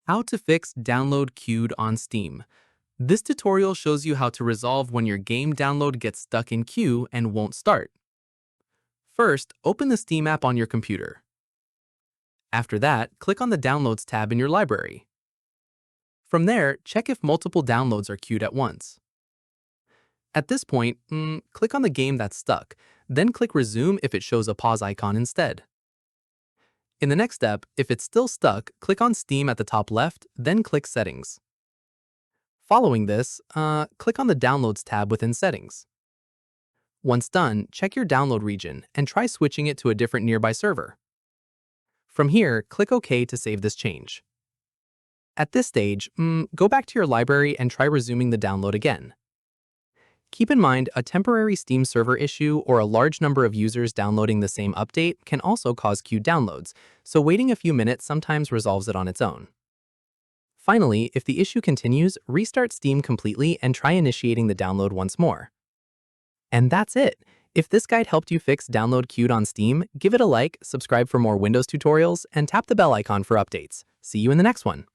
How to fix download queued on Steam. This tutorial shows you how to resolve when your game download gets stuck in queue and won't start. First, open the Steam app on your computer. After that, click on the Downloads tab in your library. From there, check if multiple downloads are queued at once. At this point, click on the game that's stuck, then click Resume if it shows a pause icon instead. In the next step, if it's still stuck, click on Steam at the top left, then click Settings. Following this, click on the Downloads tab within Settings. Once done, check your download region and try switching it to a different nearby server. From here, click OK to save this change. At this stage, go back to your library and try resuming the download again. Keep in mind, a temporary Steam server issue or a large number of users downloading the same update can also cause queued downloads, so waiting a few minutes sometimes resolves it on its own. Finally, if the issue continues, restart Steam completely and try initiating the download once more. And that's it! If this guide helped you fix download queued on Steam, give it a like, subscribe for more Windows tutorials, and tap the bell icon for updates. See you in the next one!